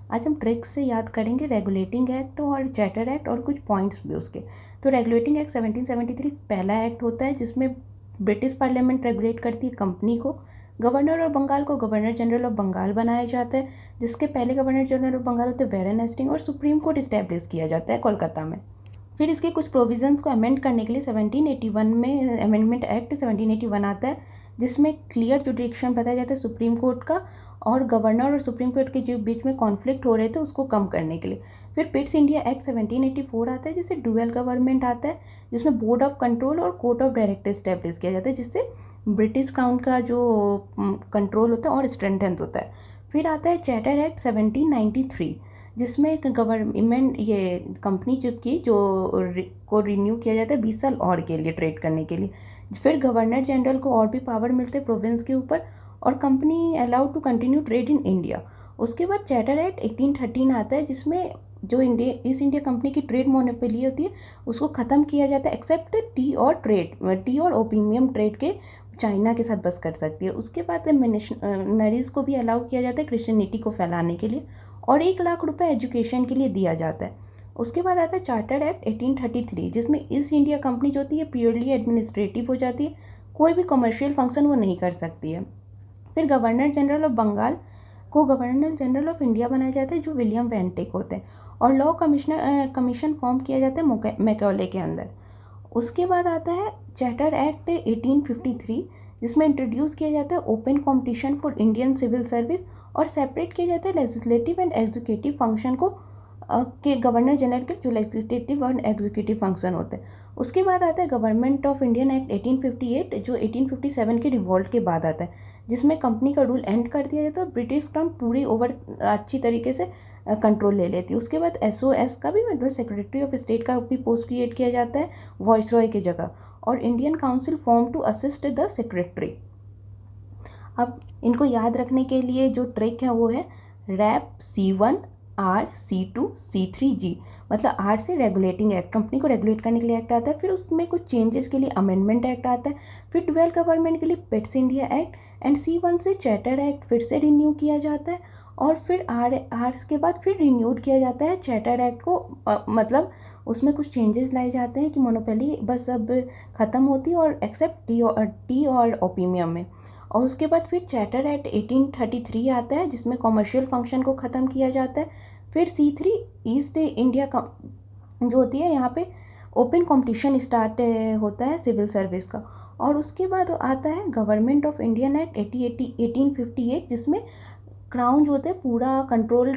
आज हम ट्रिक्स से याद करेंगे रेगुलेटिंग एक्ट और चार्टर एक्ट और कुछ पॉइंट्स भी उसके। तो रेगुलेटिंग एक्ट 1773 पहला एक्ट होता है जिसमें ब्रिटिश पार्लियामेंट रेगुलेट करती है कंपनी को। गवर्नर और बंगाल को गवर्नर जनरल ऑफ बंगाल बनाया जाता है, जिसके पहले गवर्नर जनरल ऑफ बंगाल होते हैं वेरन हेस्टिंग, और सुप्रीम कोर्ट इस्टेब्लिश किया जाता है कोलकाता में। फिर इसके कुछ प्रोविजंस को अमेंड करने के लिए 1781 में अमेंडमेंट एक्ट 1781 आता है, जिसमें क्लियर जुडिक्शन बताया जाता है सुप्रीम कोर्ट का, और गवर्नर और सुप्रीम कोर्ट के जो बीच में कॉन्फ्लिक्ट हो रहे थे उसको कम करने के लिए। फिर पिट्स इंडिया एक्ट 1784 आता है, जिससे डुअल गवर्नमेंट आता है, जिसमें बोर्ड ऑफ कंट्रोल और कोर्ट ऑफ डायरेक्टर स्टैब्लिश किया जाता है, जिससे ब्रिटिश क्राउन का जो कंट्रोल होता है और स्ट्रेंथन होता है। फिर आता है चार्टर एक्ट 1793, जिसमें एक गवर्नमेंट ये कंपनी को रिन्यू किया जाता है 20 साल और के लिए ट्रेड करने के लिए। फिर गवर्नर जनरल को और भी पावर मिलते हैं प्रोविंस के ऊपर, और company allowed to continue trade in India. उसके बाद चार्टर एक्ट 1813 आता है, जिसमें जो ईस्ट इंडिया कंपनी की ट्रेड मोनोपोली होती है उसको ख़त्म किया जाता है, एक्सेप्ट टी और ओपियम ट्रेड के चाइना के साथ बस कर सकती है। उसके बाद मिशनरीज को भी अलाउ किया जाता है क्रिश्चियनिटी को फैलाने के लिए, और 1 लाख रुपए एजुकेशन के लिए दिया जाता है। उसके बाद आता है चार्टर एक्ट 1833, जिसमें ईस्ट इंडिया कंपनी जो होती है प्योरली एडमिनिस्ट्रेटिव हो जाती है, कोई भी कमर्शियल फंक्शन वो नहीं कर सकती है। फिर गवर्नर जनरल ऑफ बंगाल को गवर्नर जनरल ऑफ इंडिया बनाया जाता है, जो विलियम वेंटिक होते हैं, और लॉ कमीशन फॉर्म किया जाता है मैकॉले के अंदर। उसके बाद आता है चार्टर एक्ट 1853, जिसमें इंट्रोड्यूस किया जाता है open competition for Indian civil service, और सेपरेट किया जाता है लेजिस्लेटिव एंड एग्जीक्यूटिव फंक्शन को के गवर्नर जनरल के जो लेजिस्लेटिव और एग्जीक्यूटिव फंक्शन होते हैं। उसके बाद आता है गवर्नमेंट ऑफ इंडियन एक्ट 1858, जो 1857 के रिवॉल्ट के बाद आता है, जिसमें कंपनी का रूल एंड कर दिया जाता है और ब्रिटिश क्राउन पूरी ओवर अच्छी तरीके से कंट्रोल ले लेती है। उसके बाद SOS का भी मतलब सेक्रेटरी ऑफ स्टेट का भी पोस्ट क्रिएट किया जाता है वॉइसरॉय की जगह, और Indian council form to assist the secretary. अब इनको याद रखने के लिए जो ट्रिक है वो है rap C1 R C2 C3 G, मतलब R से रेगुलेटिंग एक्ट, कंपनी को रेगुलेट करने के लिए एक्ट आता है। फिर उसमें कुछ चेंजेस के लिए अमेंडमेंट एक्ट आता है। फिर डुअल गवर्नमेंट के लिए Pitt's India act, and C1 से चार्टर एक्ट फिर से रिन्यू किया जाता है, और फिर R के बाद फिर रिन्यूड किया जाता है चार्टर एक्ट को, मतलब उसमें कुछ चेंजेस लाए जाते हैं कि मोनोपोली बस अब ख़त्म होती है और एक्सेप्ट टी और ओपियम में। और उसके बाद फिर चार्टर एक्ट 1833 आता है, जिसमें कॉमर्शियल फंक्शन को ख़त्म किया जाता है। फिर C3 ईस्ट इंडिया का जो होती है, यहाँ पे ओपन कंपटीशन स्टार्ट होता है सिविल सर्विस का। और उसके बाद आता है गवर्नमेंट ऑफ इंडियन एक्ट 1858, जिसमें क्राउन जो होता है पूरा कंट्रोल